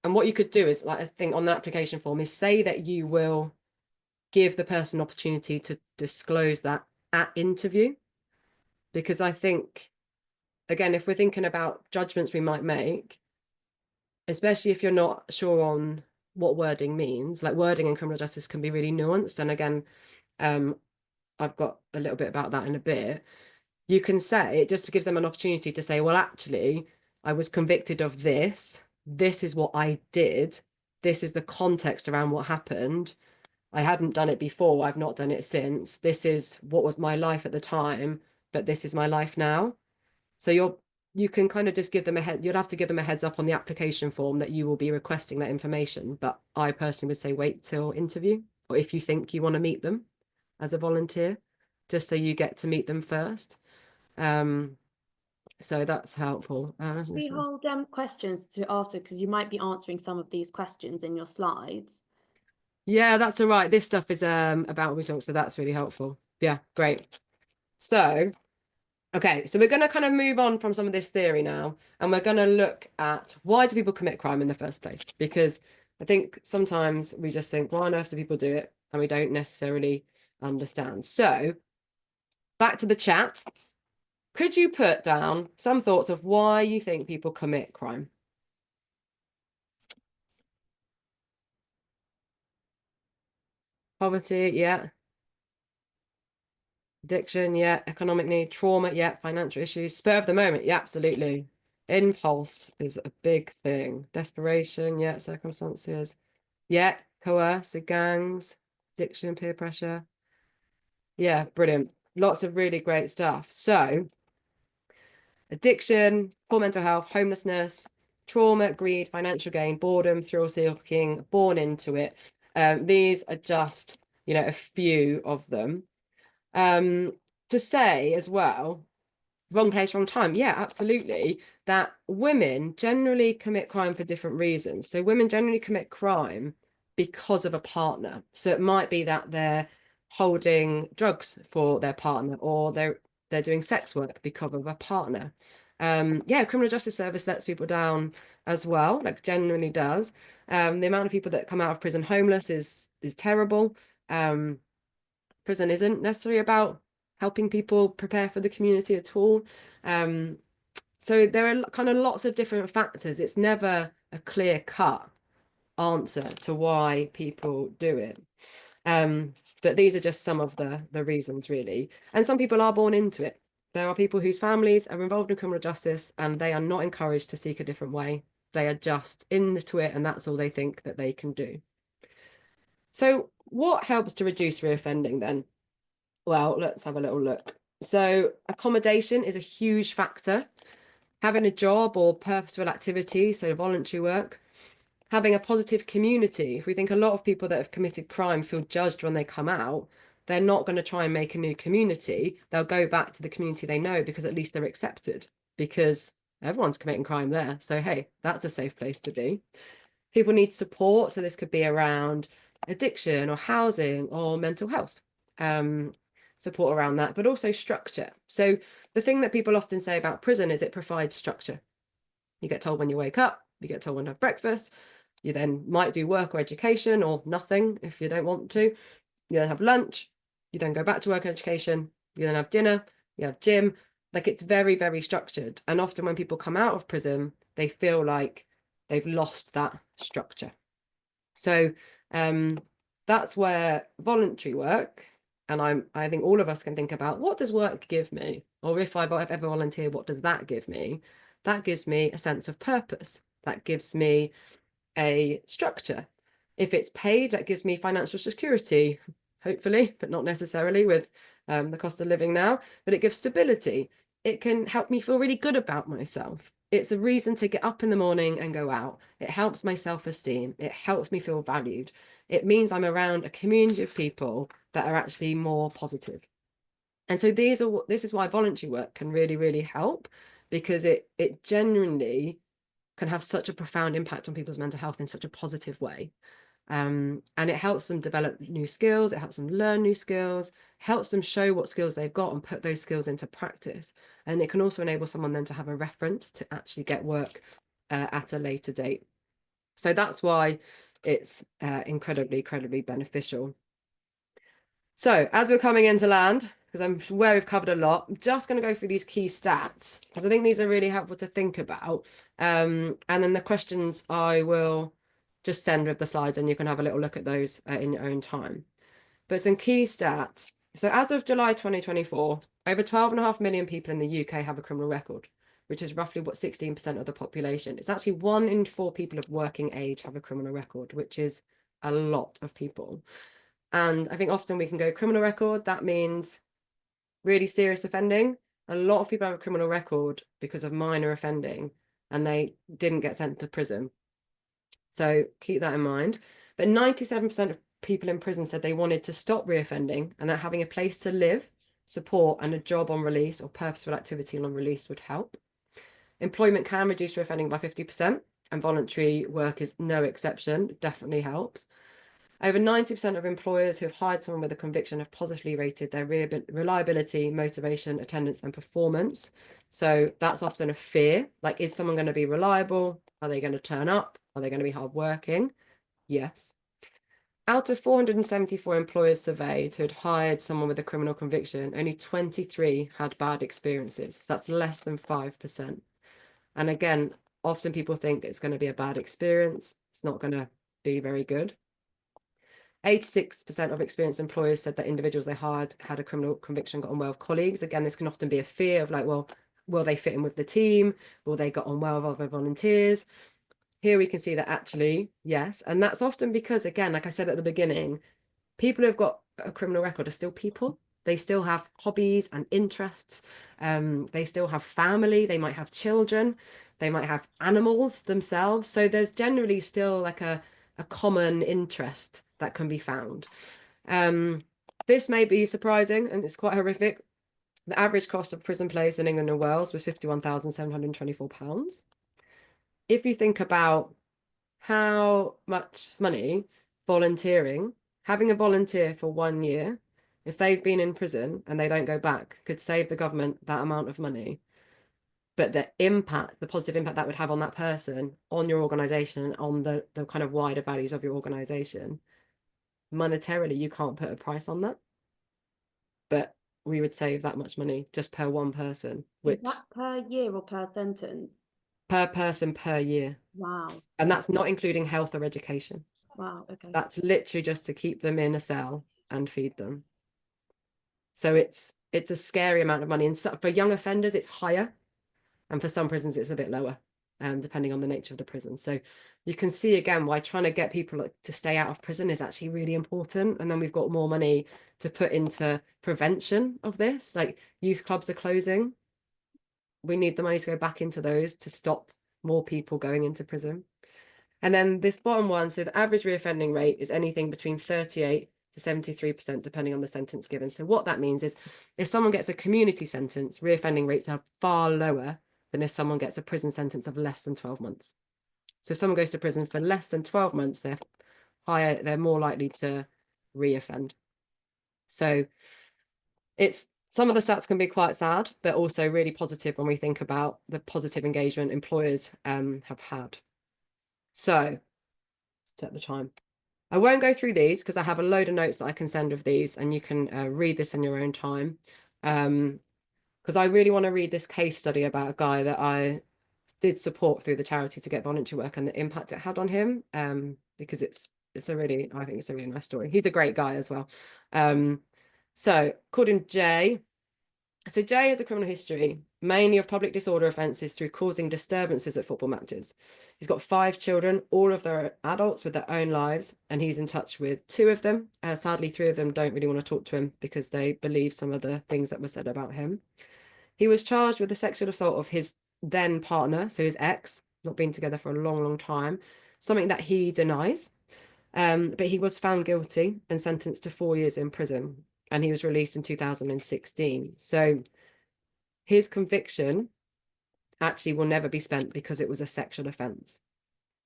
and what you could do is, like, I think on the application form, is say that you will give the person opportunity to disclose that at interview. Because I think, again, if we're thinking about judgments we might make, especially if you're not sure on what wording means, like wording in criminal justice can be really nuanced. And again, I've got a little bit about that in a bit. You can say, it just gives them an opportunity to say, well, actually, I was convicted of this. This is what I did. This is the context around what happened. I hadn't done it before. I've not done it since. This is what was my life at the time, but this is my life now. So you can kind of just give them you'd have to give them a heads up on the application form that you will be requesting that information. But I personally would say wait till interview, or if you think you want to meet them as a volunteer, just so you get to meet them first. So that's helpful. We hold questions to after, because you might be answering some of these questions in your slides. Yeah, that's all right. This stuff is about what we talk, so that's really helpful. Yeah, great. So, okay, so we're going to kind of move on from some of this theory now, and we're going to look at, why do people commit crime in the first place? Because I think sometimes we just think, why on earth do people do it? And we don't necessarily understand. So back to the chat. Could you put down some thoughts of why you think people commit crime? Poverty, yeah. Addiction, yeah. Economic need. Trauma, yeah. Financial issues. Spur of the moment, yeah, absolutely. Impulse is a big thing. Desperation, yeah. Circumstances, yeah. Coercive gangs, addiction, peer pressure. Yeah, brilliant. Lots of really great stuff. So, addiction, poor mental health, homelessness, trauma, greed, financial gain, boredom, thrill seeking, born into it. These are just, a few of them. To say as well, wrong place, wrong time. Yeah, absolutely. That women generally commit crime for different reasons. So women generally commit crime because of a partner. So it might be that they're holding drugs for their partner, or they're doing sex work because of a partner. Yeah, criminal justice service lets people down as well, like genuinely does. The amount of people that come out of prison homeless is terrible. Prison isn't necessarily about helping people prepare for the community at all. So there are kind of lots of different factors. It's never a clear cut answer to why people do it. But these are just some of the reasons, really. And some people are born into it. There are people whose families are involved in criminal justice and they are not encouraged to seek a different way. They are just into it, and that's all they think that they can do. So what helps to reduce reoffending then? Well, let's have a little look. So accommodation is a huge factor. Having a job or purposeful activity, so voluntary work. Having a positive community. If we think a lot of people that have committed crime feel judged when they come out, they're not going to try and make a new community. They'll go back to the community they know because at least they're accepted, because everyone's committing crime there. So, hey, that's a safe place to be. People need support. So this could be around addiction or housing or mental health. Support around that, but also structure. So the thing that people often say about prison is it provides structure. You get told when you wake up, you get told when to have breakfast, you then might do work or education or nothing if you don't want to. You then have lunch, you then go back to work and education, you then have dinner, you have gym. Like, it's very, very structured. And often when people come out of prison, they feel like they've lost that structure. So that's where voluntary work, and I think all of us can think about, what does work give me? Or if I've ever volunteered, what does that give me? That gives me a sense of purpose. That gives me a structure. If it's paid, that gives me financial security, hopefully, but not necessarily with the cost of living now. But it gives stability. It can help me feel really good about myself. It's a reason to get up in the morning and go out. It helps my self-esteem. It helps me feel valued. It means I'm around a community of people that are actually more positive. And so this is why voluntary work can really, really help, because it genuinely can have such a profound impact on people's mental health in such a positive way. And it helps them develop new skills. It helps them learn new skills, helps them show what skills they've got and put those skills into practice. And it can also enable someone then to have a reference to actually get work at a later date. So that's why it's incredibly, incredibly beneficial. So as we're coming into land, because I'm aware we've covered a lot, I'm just going to go through these key stats, because I think these are really helpful to think about. And then the questions I will just send with the slides, and you can have a little look at those in your own time. But some key stats. So as of July 2024, over 12.5 million people in the UK have a criminal record, which is roughly what 16% of the population. It's actually 1 in 4 people of working age have a criminal record, which is a lot of people. And I think often we can go criminal record, that means really serious offending. A lot of people have a criminal record because of minor offending and they didn't get sent to prison. So keep that in mind. But 97% of people in prison said they wanted to stop reoffending, and that having a place to live, support, and a job on release or purposeful activity on release would help. Employment can reduce reoffending by 50%, and voluntary work is no exception. It definitely helps. Over 90% of employers who have hired someone with a conviction have positively rated their reliability, motivation, attendance, and performance. So that's often a fear. Like, is someone going to be reliable? Are they going to turn up? Are they going to be hardworking? Yes. Out of 474 employers surveyed who had hired someone with a criminal conviction, only 23 had bad experiences. So that's less than 5%. And again, often people think it's going to be a bad experience. It's not going to be very good. 86% of experienced employers said that individuals they hired had a criminal conviction, got on well with colleagues. Again, this can often be a fear of like, well, will they fit in with the team? Will they get on well with other volunteers? Here we can see that actually, yes. And that's often because, again, like I said at the beginning, people who've got a criminal record are still people. They still have hobbies and interests. They still have family. They might have children. They might have animals themselves. So there's generally still like a common interest that can be found. This may be surprising and it's quite horrific. The average cost of prison place in England and Wales was £51,724. If you think about how much money volunteering, having a volunteer for 1 year, if they've been in prison and they don't go back, could save the government that amount of money. But the impact, the positive impact that would have on that person, on your organization, on the kind of wider values of your organization, monetarily, you can't put a price on that. But we would save that much money just per one person, which Is that per year or per sentence? per person per year. Wow. And that's not including health or education. Wow. Okay. That's literally just to keep them in a cell and feed them. So it's a scary amount of money. And so, for young offenders, it's higher. And for some prisons, it's a bit lower, depending on the nature of the prison. So you can see again why trying to get people to stay out of prison is actually really important. And then we've got more money to put into prevention of this. Like youth clubs are closing. We need the money to go back into those to stop more people going into prison. And then this bottom one, so the average reoffending rate is anything between 38 to 73%, depending on the sentence given. So what that means is if someone gets a community sentence, reoffending rates are far lower than if someone gets a prison sentence of less than 12 months. So if someone goes to prison for less than 12 months, they're more likely to reoffend. So it's some of the stats can be quite sad, but also really positive when we think about the positive engagement employers have had. So set the time. I won't go through these because I have a load of notes that I can send of these and you can read this in your own time. Because I really want to read this case study about a guy that I did support through the charity to get voluntary work and the impact it had on him. Because I think it's a really nice story. He's a great guy as well. So according to Jay, so Jay has a criminal history, mainly of public disorder offences through causing disturbances at football matches. He's got 5 children, all of them are adults with their own lives, and he's in touch with 2 of them. Sadly, 3 of them don't really want to talk to him because they believe some of the things that were said about him. He was charged with the sexual assault of his then partner, so his ex, not been together for a long, long time, something that he denies. But he was found guilty and sentenced to 4 years in prison, and he was released in 2016. So his conviction actually will never be spent because it was a sexual offence.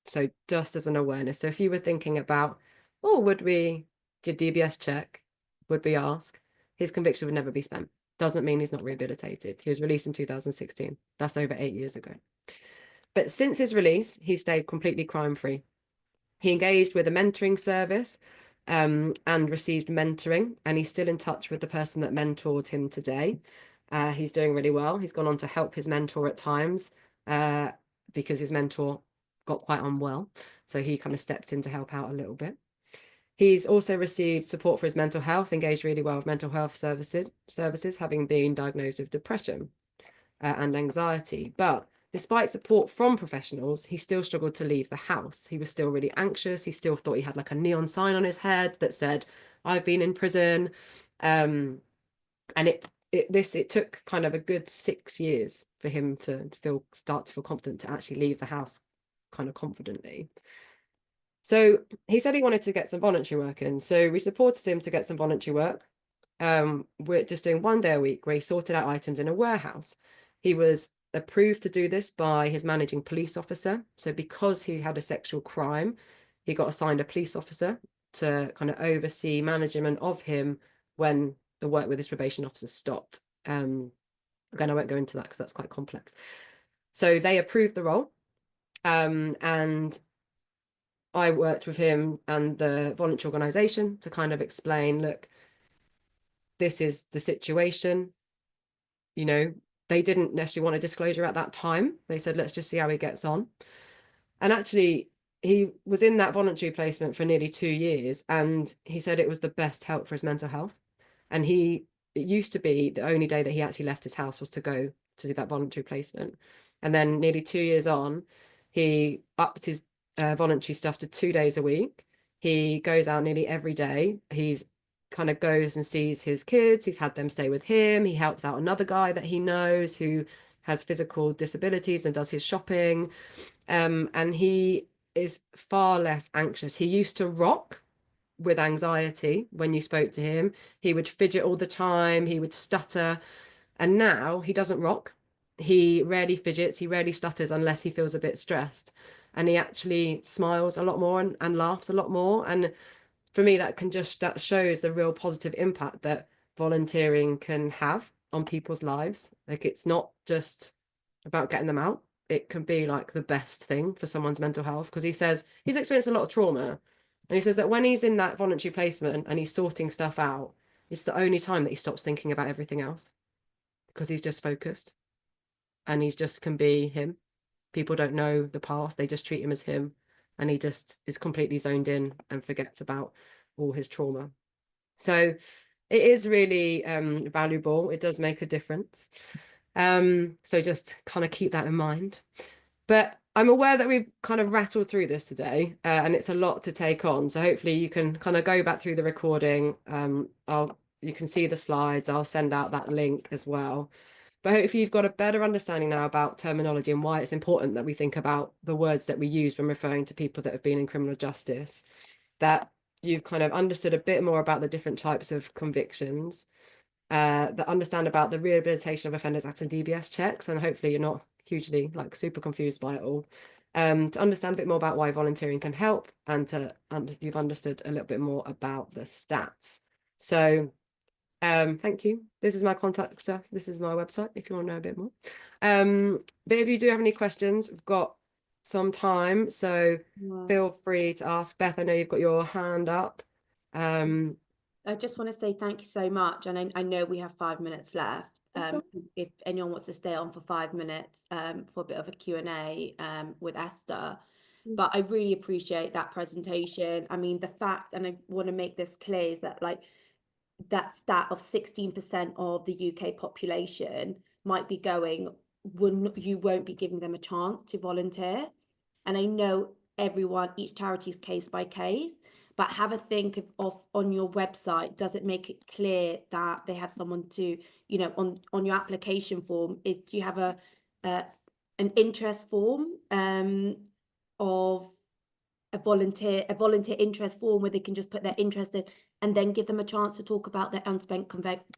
So just as an awareness. So if you were thinking about, oh, would we do DBS check? Would we ask? His conviction would never be spent. Doesn't mean he's not rehabilitated. He was released in 2016. That's over 8 years ago. But since his release, he stayed completely crime-free. He engaged with a mentoring service and received mentoring, and he's still in touch with the person that mentored him today. He's doing really well. He's gone on to help his mentor at times because his mentor got quite unwell. So he kind of stepped in to help out a little bit. He's also received support for his mental health, engaged really well with mental health services, having been diagnosed with depression and anxiety. But despite support from professionals, he still struggled to leave the house. He was still really anxious. He still thought he had like a neon sign on his head that said, "I've been in prison." And it took kind of a good 6 years for him to start to feel confident to actually leave the house kind of confidently. So he said he wanted to get some voluntary work in. So we supported him to get some voluntary work. We're just doing 1 day a week where he sorted out items in a warehouse. He was approved to do this by his managing police officer. So because he had a sexual crime, he got assigned a police officer to kind of oversee management of him when the work with his probation officer stopped. Again, I won't go into that because that's quite complex. So they approved the role. And I worked with him and the voluntary organisation to kind of explain, look, this is the situation. You know, they didn't necessarily want a disclosure at that time. They said, let's just see how he gets on. And actually, he was in that voluntary placement for nearly 2 years, and he said it was the best help for his mental health. And it used to be the only day that he actually left his house was to go to do that voluntary placement. And then nearly 2 years on, he upped his voluntary stuff to 2 days a week. He goes out nearly every day. He's kind of goes and sees his kids. He's had them stay with him. He helps out another guy that he knows who has physical disabilities and does his shopping. And he is far less anxious. He used to rock with anxiety when you spoke to him. He would fidget all the time, he would stutter, and now he doesn't rock. He rarely fidgets, he rarely stutters unless he feels a bit stressed. And he actually smiles a lot more and laughs a lot more. And for me, that shows the real positive impact that volunteering can have on people's lives. Like, it's not just about getting them out. It can be like the best thing for someone's mental health, because he says he's experienced a lot of trauma. And he says that when he's in that voluntary placement and he's sorting stuff out, it's the only time that he stops thinking about everything else, because he's just focused and he's just can be him. People don't know the past, they just treat him as him. And he just is completely zoned in and forgets about all his trauma. So it is really valuable. It does make a difference. So just kind of keep that in mind. But I'm aware that we've kind of rattled through this today, and it's a lot to take on. So hopefully you can kind of go back through the recording. You can see the slides. I'll send out that link as well. But hopefully you've got a better understanding now about terminology and why it's important that we think about the words that we use when referring to people that have been in criminal justice, that you've kind of understood a bit more about the different types of convictions, that understand about the Rehabilitation of Offenders Act and DBS checks, and hopefully you're not hugely like super confused by it all. To understand a bit more about why volunteering can help, and you've understood a little bit more about the stats. So thank you. This is my contact stuff. This is my website if you want to know a bit more. But if you do have any questions, we've got some time, so feel free to ask. Beth, I know you've got your hand up. I just want to say thank you so much, and I know we have 5 minutes left. If anyone wants to stay on for 5 minutes for a bit of a Q&A with Esther, but I really appreciate that presentation. I mean, the fact, and I want to make this clear, is that like that stat of 16% of the UK population might be going, you won't be giving them a chance to volunteer. And I know each charity is case by case, but have a think of on your website, does it make it clear that they have someone to, you know, on your application form, do you have an interest form of a volunteer interest form where they can just put their interest in and then give them a chance to talk about their unspent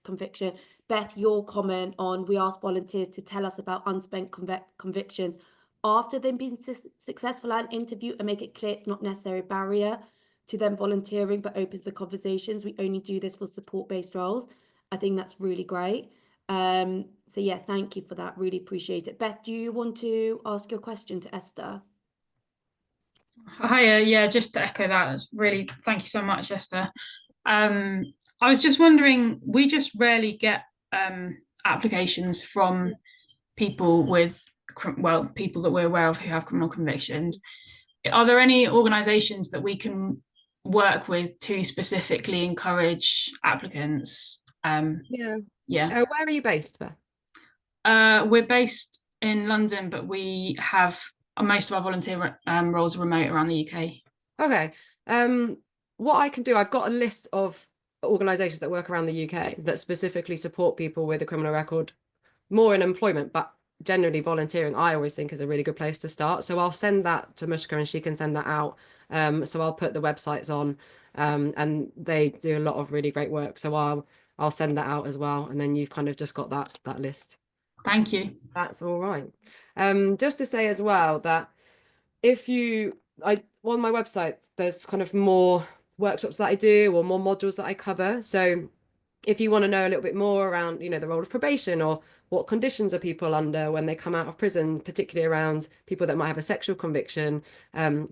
conviction? Beth, your comment on we ask volunteers to tell us about unspent convictions after they've been successful at an interview, and make it clear it's not necessarily a barrier to them volunteering, but opens the conversations. We only do this for support-based roles. I think that's really great. So yeah, thank you for that. Really appreciate it. Beth, do you want to ask your question to Esther? Hiya, yeah, just to echo that, really thank you so much, Esther. I was just wondering, we just rarely get applications from people people that we're aware of who have criminal convictions. Are there any organisations that we can work with to specifically encourage applicants? Yeah. Where are you based, Beth? We're based in London, but we have most of our volunteer roles remote around the UK. Okay. What I can do, I've got a list of organisations that work around the UK that specifically support people with a criminal record, more in employment, but generally volunteering, I always think is a really good place to start. So I'll send that to Mushka and she can send that out. So I'll put the websites on, and they do a lot of really great work. So I'll send that out as well. And then you've kind of just got that list. Thank you. That's all right. Just to say as well that on my website, there's kind of more workshops that I do or more modules that I cover. So if you want to know a little bit more around, you know, the role of probation or what conditions are people under when they come out of prison, particularly around people that might have a sexual conviction,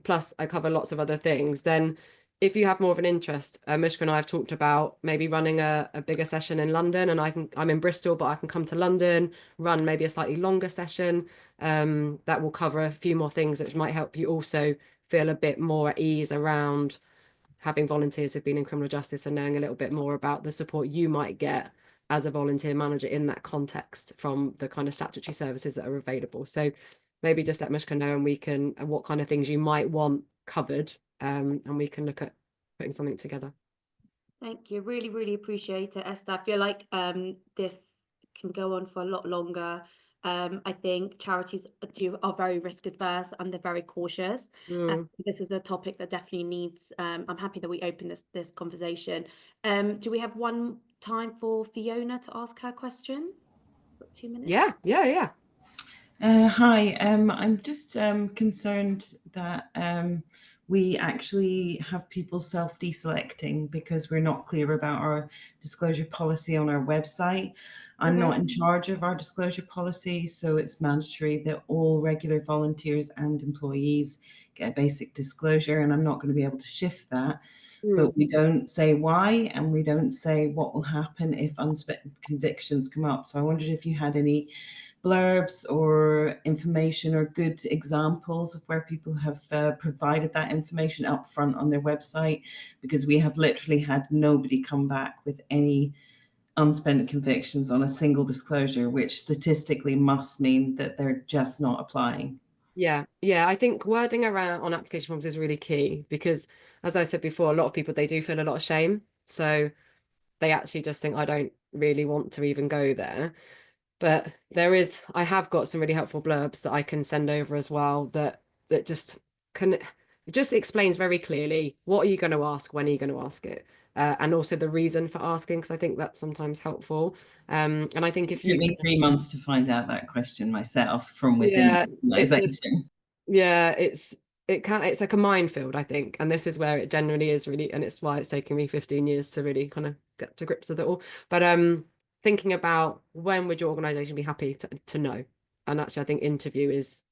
plus I cover lots of other things, then if you have more of an interest, Mishka and I have talked about maybe running a bigger session in London, and I'm in Bristol, but I can come to London, run maybe a slightly longer session that will cover a few more things which might help you also feel a bit more at ease around having volunteers who've been in criminal justice and knowing a little bit more about the support you might get as a volunteer manager in that context from the kind of statutory services that are available. So maybe just let Mishka know, and we can, and what kind of things you might want covered, and we can look at putting something together. Thank you. Really, really appreciate it, Esther. I feel like this can go on for a lot longer. I think charities are very risk adverse and they're very cautious. This is a topic that definitely needs, I'm happy that we opened this conversation. Do we have one time for Fiona to ask her question? 2 minutes? Yeah. Hi, I'm just concerned that we actually have people self-deselecting because we're not clear about our disclosure policy on our website. I'm not in charge of our disclosure policy, so it's mandatory that all regular volunteers and employees get a basic disclosure, and I'm not going to be able to shift that. But we don't say why, and we don't say what will happen if unspent convictions come up. So I wondered if you had any blurbs or information or good examples of where people have provided that information up front on their website, because we have literally had nobody come back with any unspent convictions on a single disclosure, which statistically must mean that they're just not applying. Yeah, I think wording around on application forms is really key, because as I said before, a lot of people, they do feel a lot of shame, so they actually just think, I don't really want to even go there. But I have got some really helpful blurbs that I can send over as well, that just explains very clearly, what are you going to ask, when are you going to ask it, and also the reason for asking, because I think that's sometimes helpful. And I think if it took me 3 months to find out that question myself from within the organization. It's like a minefield, I think, and this is where it generally is really, and it's why it's taken me 15 years to really kind of get to grips with it all. But thinking about, when would your organization be happy to know? And actually, I think interview is,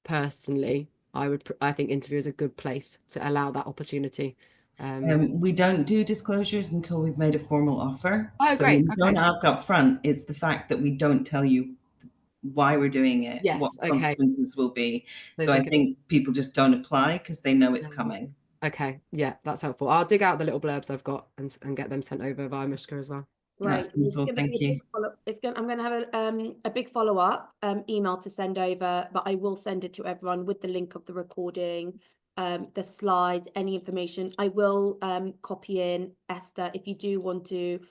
personally, I think interview is a good place to allow that opportunity. We don't do disclosures until we've made a formal offer. Oh, so great. We don't ask up front. It's the fact that we don't tell you why we're doing it, what consequences will be. So I think people just don't apply because they know it's coming. Okay, yeah, that's helpful. I'll dig out the little blurbs I've got and get them sent over via Mishka as well. Right. That's beautiful. Thank you. I'm going to have a big follow-up email to send over, but I will send it to everyone with the link of the recording, the slides, any information. I will copy in Esther if you do want to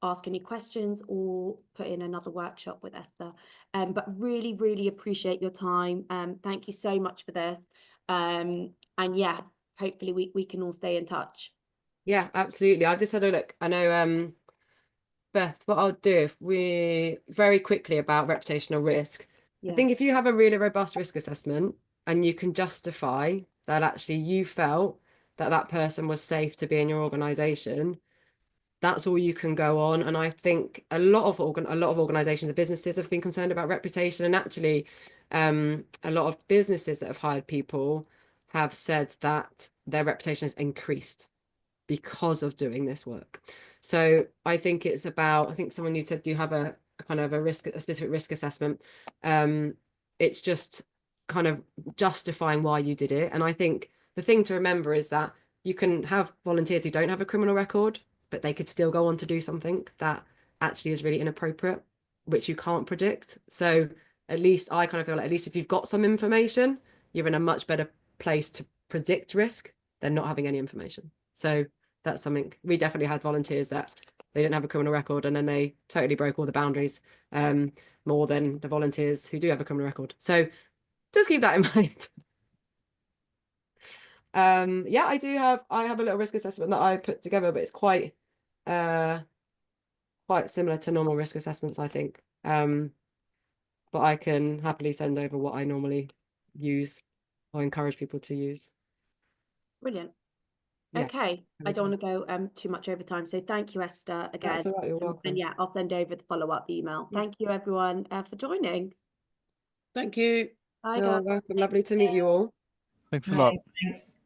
ask any questions or put in another workshop with Esther. But really, really appreciate your time. Thank you so much for this. And yeah, hopefully we can all stay in touch. Yeah, absolutely. I've just had a look. I know, Beth, what I'll do, if we very quickly about reputational risk, I think if you have a really robust risk assessment and you can justify that actually you felt that that person was safe to be in your organization, that's all you can go on. And I think a lot of organizations and businesses have been concerned about reputation, and actually a lot of businesses that have hired people have said that their reputation has increased because of doing this work. So I think it's about, I think someone, you said you have a kind of a specific risk assessment. It's just kind of justifying why you did it. And I think the thing to remember is that you can have volunteers who don't have a criminal record, but they could still go on to do something that actually is really inappropriate, which you can't predict. So at least I kind of feel like, at least if you've got some information, you're in a much better place to predict risk than not having any information. So that's something. We definitely had volunteers that they didn't have a criminal record, and then they totally broke all the boundaries, more than the volunteers who do have a criminal record. So just keep that in mind. Yeah, I have a little risk assessment that I put together, but it's quite similar to normal risk assessments, I think. But I can happily send over what I normally use or encourage people to use. Brilliant. Yeah. Okay, I don't want to go too much over time, so thank you, Esther, again. That's all right, you're welcome. And yeah, I'll send over the follow-up email. Thank you, everyone, for joining. Thank you. Bye, You're guys. welcome. Lovely to meet you all. Thanks a lot. Thanks.